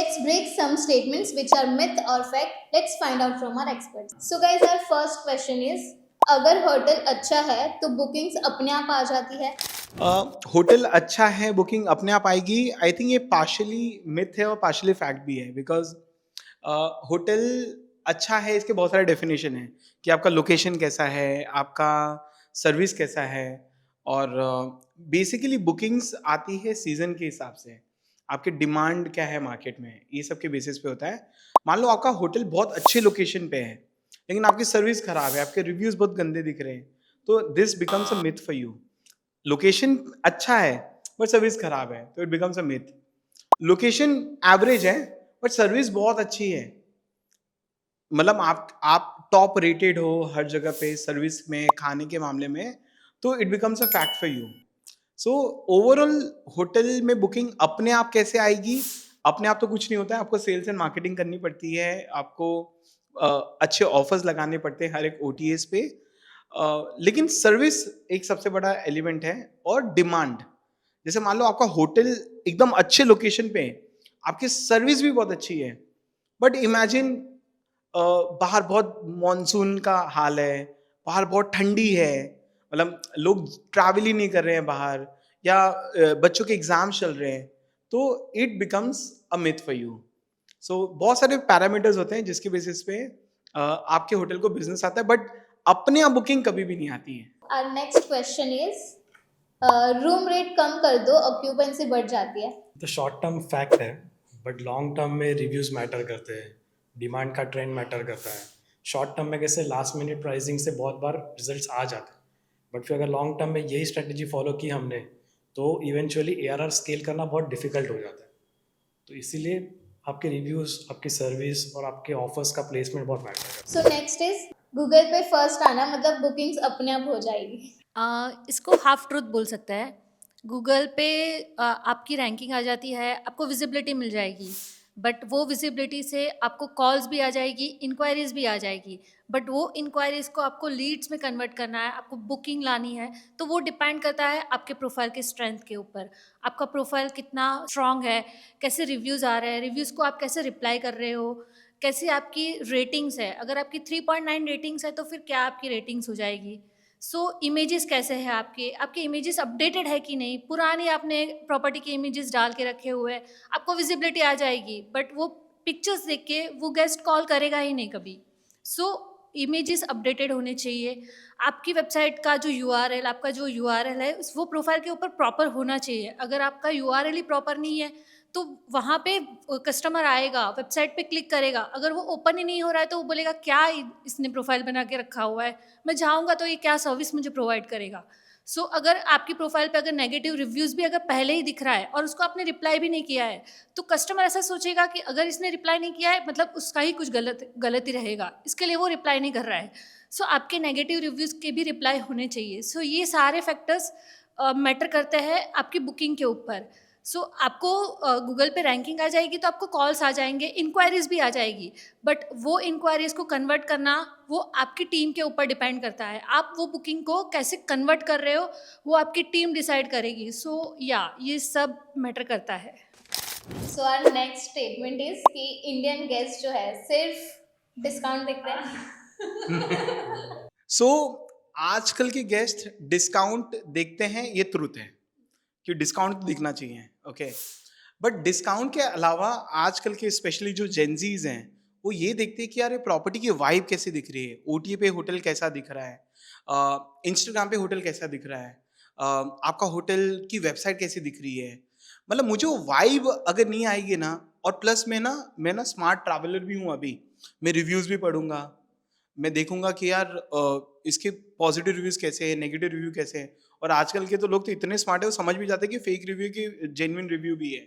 Let's break some statements which are myth or fact. Let's find out from our experts. So guys, our first question is, अगर hotel अच्छा है तो bookings अपने आप आ जाती है? होटल अच्छा है, बुकिंग अपने आप आएगी। आई थिंक ये पार्शियली मिथ है और पार्शियली फैक्ट भी है, बिकॉज होटल अच्छा है इसके बहुत सारे डेफिनेशन हैं कि आपका लोकेशन कैसा है, आपका सर्विस कैसा है। और बेसिकली बुकिंग्स आती है सीजन के हिसाब से, आपकी डिमांड क्या है मार्केट में, ये सब के बेसिस पे होता है। मान लो आपका होटल बहुत अच्छे लोकेशन पे है लेकिन आपकी सर्विस खराब है, आपके रिव्यूज बहुत गंदे दिख रहे हैं, तो this becomes a myth for you. Location अच्छा है बट सर्विस खराब है तो it becomes a myth. Location average है बट सर्विस बहुत अच्छी है, मतलब आप टॉप रेटेड हो हर जगह पे सर्विस में, खाने के मामले में, तो it becomes a fact for you. So overall hotel में बुकिंग अपने आप कैसे आएगी? अपने आप तो कुछ नहीं होता है, आपको सेल्स एंड मार्केटिंग करनी पड़ती है, आपको अच्छे ऑफर्स लगाने पड़ते हैं हर एक ओटीएस पे। लेकिन सर्विस एक सबसे बड़ा एलिमेंट है, और डिमांड। जैसे मान लो आपका होटल एकदम अच्छे लोकेशन पे है, आपकी सर्विस भी बहुत अच्छी है, बट इमेजिन बाहर बहुत मॉनसून का हाल है, बाहर बहुत ठंडी है, मतलब लोग ट्रैवल ही नहीं कर रहे हैं बाहर, या बच्चों के एग्जाम चल रहे हैं, तो it becomes a myth for you. So बहुत सारे पैरामीटर्स होते हैं जिसके बेसिस पे आपके होटल को बिजनेस आता है, बट अपने आप बुकिंग कभी भी नहीं आती है। Our next question is, room rate कम कर दो ऑक्यूपेंसी बढ़ जाती है? तो शॉर्ट टर्म फैक्ट है, बट लॉन्ग टर्म में रिव्यूज़ मैटर करते हैं, डिमांड का ट्रेंड मैटर करता है। शॉर्ट टर्म में कैसे लास्ट मिनट प्राइसिंग से बहुत बार रिजल्ट्स आ जाते हैं, बट फिर अगर लॉन्ग टर्म में यही स्ट्रेटजी फॉलो की हमने तो इवेंचुअली ARR स्केल करना बहुत डिफिकल्ट हो जाता है। तो इसीलिए आपके रिव्यूज़, आपकी सर्विस और आपके ऑफर्स का प्लेसमेंट बहुत मैटर करता है। सो नेक्स्ट इज, गूगल पे फर्स्ट आना मतलब बुकिंग्स अपने आप हो जाएगी? इसको हाफ ट्रूथ बोल सकते हैं। गूगल पे आपकी रैंकिंग आ जाती है, आपको विजिबिलिटी मिल जाएगी, बट वो विजिबिलिटी से आपको कॉल्स भी आ जाएगी, इंक्वायरीज भी आ जाएगी, बट वो इंक्वायरीज को आपको लीड्स में कन्वर्ट करना है, आपको बुकिंग लानी है, तो वो डिपेंड करता है आपके प्रोफाइल के स्ट्रेंथ के ऊपर। आपका प्रोफाइल कितना स्ट्रांग है, कैसे रिव्यूज़ आ रहे हैं, रिव्यूज़ को आप कैसे रिप्लाई कर रहे हो, कैसी आपकी रेटिंग्स है। अगर आपकी 3.9 रेटिंग्स है तो फिर क्या आपकी रेटिंग्स हो जाएगी। सो इमेजेस कैसे हैं आपके इमेजेस अपडेटेड है कि नहीं, पुरानी आपने प्रॉपर्टी के इमेजेस डाल के रखे हुए हैं, आपको विजिबिलिटी आ जाएगी, बट वो पिक्चर्स देख के वो गेस्ट कॉल करेगा ही नहीं कभी। सो इमेजेस अपडेटेड होने चाहिए। आपकी वेबसाइट का जो यूआरएल, आपका जो यूआरएल है वो प्रोफाइल के ऊपर प्रॉपर होना चाहिए। अगर आपका यूआरएल ही प्रॉपर नहीं है तो वहाँ पे कस्टमर आएगा, वेबसाइट पे क्लिक करेगा, अगर वो ओपन ही नहीं हो रहा है तो वो बोलेगा क्या इसने प्रोफाइल बना के रखा हुआ है, मैं जाऊँगा तो ये क्या सर्विस मुझे प्रोवाइड करेगा। सो अगर आपकी प्रोफाइल पे अगर नेगेटिव रिव्यूज़ भी अगर पहले ही दिख रहा है और उसको आपने रिप्लाई भी नहीं किया है, तो कस्टमर ऐसा सोचेगा कि अगर इसने रिप्लाई नहीं किया है मतलब उसका ही कुछ गलत ही रहेगा, इसके लिए वो रिप्लाई नहीं कर रहा है। सो आपके नेगेटिव रिव्यूज़ के भी रिप्लाई होने चाहिए। सो ये सारे फैक्टर्स मैटर करते हैं आपकी बुकिंग के ऊपर। सो आपको गूगल पे रैंकिंग आ जाएगी तो आपको कॉल्स आ जाएंगे, इंक्वायरीज भी आ जाएगी, बट वो इंक्वायरीज को कन्वर्ट करना वो आपकी टीम के ऊपर डिपेंड करता है। आप वो बुकिंग को कैसे कन्वर्ट कर रहे हो वो आपकी टीम डिसाइड करेगी। सो ये सब मैटर करता है। So our next statement is कि इंडियन गेस्ट जो है सिर्फ डिस्काउंट देखते हैं? सो आजकल के गेस्ट डिस्काउंट देखते हैं, ये ट्रुथ है कि डिस्काउंट तो दिखना चाहिए, ओके। बट डिस्काउंट के अलावा आजकल के स्पेशली जो जेंजीज हैं वो ये देखते हैं कि यार ये प्रॉपर्टी की वाइब कैसे दिख रही है, ओटी पे होटल कैसा दिख रहा है, इंस्टाग्राम पे होटल कैसा दिख रहा है, आपका होटल की वेबसाइट कैसी दिख रही है। मतलब मुझे वो वाइब अगर नहीं आएगी ना, और प्लस मैं ना स्मार्ट ट्रैवलर भी हूँ अभी, मैं रिव्यूज़ भी पढ़ूंगा, मैं देखूंगा कि यार इसके पॉजिटिव रिव्यूज कैसे हैं, नेगेटिव रिव्यू कैसे हैं। और आजकल के तो लोग तो इतने स्मार्ट है वो समझ भी जाते हैं कि फेक रिव्यू की जेन्युइन रिव्यू भी है।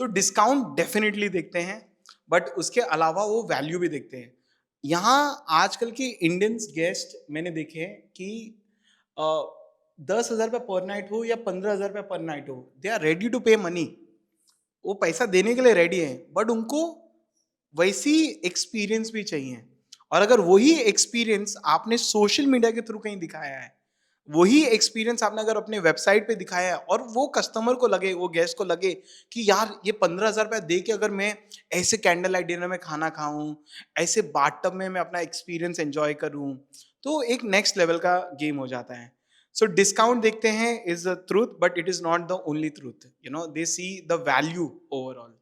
तो डिस्काउंट डेफिनेटली देखते हैं, बट उसके अलावा वो वैल्यू भी देखते हैं। यहाँ आजकल के इंडियंस गेस्ट मैंने देखे हैं कि 10,000 रुपये पर नाइट हो या 15,000 रुपये पर नाइट हो, दे आर रेडी टू पे मनी, वो पैसा देने के लिए रेडी है, बट उनको वैसी एक्सपीरियंस भी चाहिए। और अगर वही एक्सपीरियंस आपने सोशल मीडिया के थ्रू कहीं दिखाया है, वही एक्सपीरियंस आपने अगर अपने वेबसाइट पे दिखाया है और वो कस्टमर को लगे, वो गेस्ट को लगे कि यार ये 15,000 रुपया दे के अगर मैं ऐसे कैंडल लाइट डिनर में खाना खाऊं, ऐसे बाथटब में मैं अपना एक्सपीरियंस एंजॉय करूं, तो एक नेक्स्ट लेवल का गेम हो जाता है. सो डिस्काउंट देखते हैं is the truth, but it is not the only truth. They see the value overall.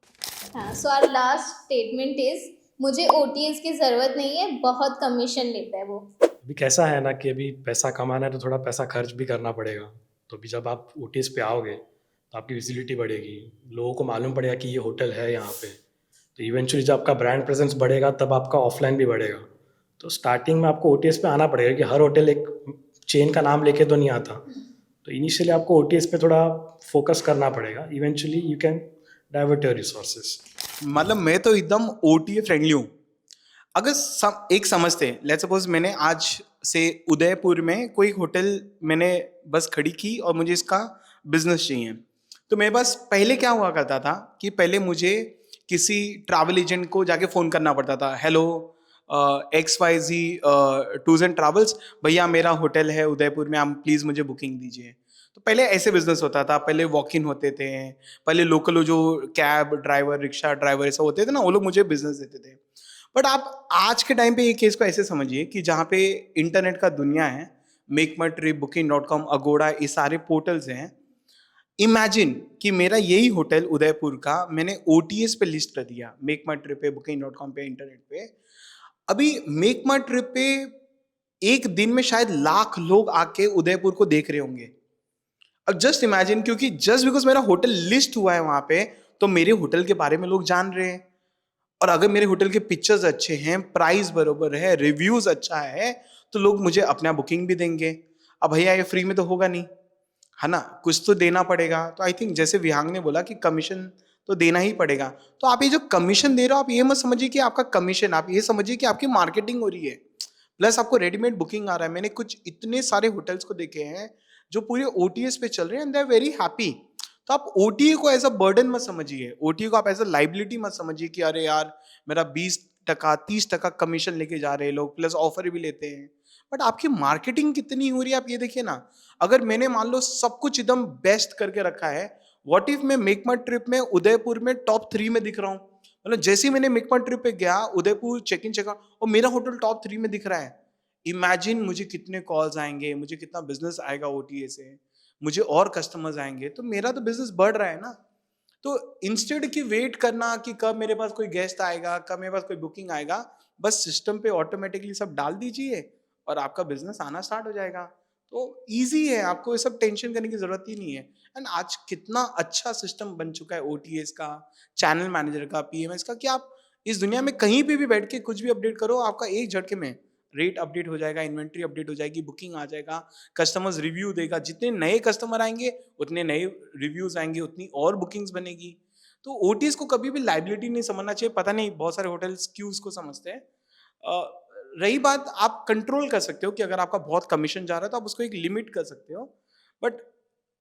हाँ, so our last statement is मुझे ओटीएस की ज़रूरत नहीं है, बहुत कमीशन लेता है वो. अभी कैसा है ना कि अभी पैसा कमाना है तो थोड़ा पैसा खर्च भी करना पड़ेगा. तो अभी जब आप ओटीएस पे आओगे तो आपकी विजिबिलिटी बढ़ेगी, लोगों को मालूम पड़ेगा कि ये होटल है यहाँ पे. तो इवेंचुअली जब आपका ब्रांड प्रेजेंस बढ़ेगा तब आपका ऑफलाइन भी बढ़ेगा. तो स्टार्टिंग में आपको ओटीएस पे आना पड़ेगा कि हर होटल एक चेन का नाम लेके तो नहीं आता. तो इनिशियली आपको ओटीएस पे थोड़ा फोकस करना पड़ेगा. Eventually you can divert your resources. मतलब मैं तो एकदम ओटीए फ्रेंडली हूँ. अगर एक समझते, लेट्स सपोज मैंने आज से उदयपुर में कोई होटल मैंने बस खड़ी की और मुझे इसका बिजनेस चाहिए, तो मेरे पास पहले क्या हुआ करता था कि पहले मुझे किसी ट्रैवल एजेंट को जाके फ़ोन करना पड़ता था. Hello XYZ tours and travels, भैया मेरा होटल है उदयपुर में, आप प्लीज़ मुझे बुकिंग दीजिए. तो पहले ऐसे बिजनेस होता था. पहले वॉक इन होते थे, पहले लोकल जो कैब ड्राइवर, रिक्शा ड्राइवर ऐसा होते थे ना, वो लोग मुझे बिजनेस देते थे. बट आप आज के टाइम पे ये केस को ऐसे समझिए कि जहाँ पे इंटरनेट का दुनिया है, मेक माई ट्रिप, booking.com, अगोड़ा, ये सारे पोर्टल्स हैं. इमेजिन कि मेरा यही होटल उदयपुर का मैंने OTS पे लिस्ट कर दिया, मेक माई ट्रिप पे, booking.com पे, इंटरनेट पे. अभी मेक माई ट्रिप पे एक दिन में शायद लाख लोग आके उदयपुर को देख रहे होंगे. अब जस्ट इमेजिन, क्योंकि जस्ट बिकॉज मेरा होटल लिस्ट हुआ है वहां पे, तो मेरे होटल के बारे में लोग जान रहे हैं. और अगर मेरे होटल के पिक्चर्स अच्छे हैं, प्राइस बरोबर है, रिव्यूज अच्छा है, तो लोग मुझे अपना बुकिंग भी देंगे. अब भैया ये फ्री में तो होगा नहीं, है ना, कुछ तो देना पड़ेगा. तो आई थिंक जैसे विहांग ने बोला कि कमीशन तो देना ही पड़ेगा. तो आप ये जो कमीशन दे रहे हो, आप ये मत समझिए कि आपका कमीशन, आप ये समझिए कि आपकी मार्केटिंग हो रही है, प्लस आपको रेडीमेड बुकिंग आ रहा है. मैंने कुछ इतने सारे होटल्स को देखे हैं जो पूरे OTS पे चल रहे हैं and they are very happy. तो आप OTA को एज अ बर्डन मत समझिए, OTA को आप एज अ लाइबिलिटी मत समझिए कि अरे यार मेरा 20% 30% कमीशन लेके जा रहे हैं लोग, प्लस ऑफर भी लेते हैं. बट आपकी मार्केटिंग कितनी हो रही है आप ये देखिए ना. अगर मैंने मान लो सब कुछ एकदम बेस्ट करके रखा है, व्हाट इफ मैं मेक माई ट्रिप में उदयपुर में टॉप 3 में दिख रहा हूँ. मतलब जैसे ही मैंने मेक माई ट्रिप पे गया उदयपुर, चेक इन चेकआउट, और मेरा होटल टॉप 3 में दिख रहा है. इमेजिन मुझे कितने कॉल्स आएंगे, मुझे कितना बिजनेस आएगा OTA से, मुझे और कस्टमर्स आएंगे, तो मेरा तो बिजनेस बढ़ रहा है ना. तो इंस्टेड की वेट करना कि कब मेरे पास कोई गेस्ट आएगा, कब मेरे पास कोई बुकिंग आएगा, बस सिस्टम पे ऑटोमेटिकली सब डाल दीजिए और आपका बिजनेस आना स्टार्ट हो जाएगा. तो इजी है, आपको ये सब टेंशन करने की जरूरत ही नहीं है. एंड आज कितना अच्छा सिस्टम बन चुका है OTS का, चैनल मैनेजर का, PMS का, कि आप इस दुनिया में कहीं पे भी बैठ के कुछ भी अपडेट करो, आपका एक झटके में रेट अपडेट हो जाएगा, इन्वेंट्री अपडेट हो जाएगी, बुकिंग आ जाएगा, कस्टमर्स रिव्यू देगा. जितने नए कस्टमर आएंगे उतने नए रिव्यूज आएंगे, उतनी और बुकिंग्स बनेगी. तो OTS को कभी भी लाइबिलिटी नहीं समझना चाहिए. पता नहीं बहुत सारे होटल्स क्यों उसको समझते हैं. रही बात, आप कंट्रोल कर सकते हो कि अगर आपका बहुत कमीशन जा रहा है तो आप उसको एक लिमिट कर सकते हो. बट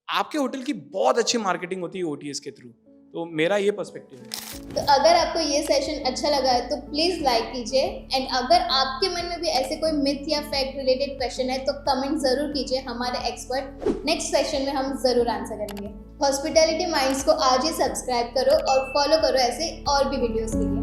आपके होटल की बहुत अच्छी मार्केटिंग होती है OTS के थ्रू. तो मेरा ये पर्सपेक्टिव है. तो अगर आपको ये सेशन अच्छा लगा है तो प्लीज़ लाइक कीजिए. एंड अगर आपके मन में भी ऐसे कोई मिथ या फैक्ट रिलेटेड क्वेश्चन है तो कमेंट ज़रूर कीजिए. हमारे एक्सपर्ट नेक्स्ट सेशन में हम ज़रूर आंसर करेंगे. हॉस्पिटैलिटी माइंड्स को आज ही सब्सक्राइब करो और फॉलो करो ऐसे और भी वीडियोस के लिए.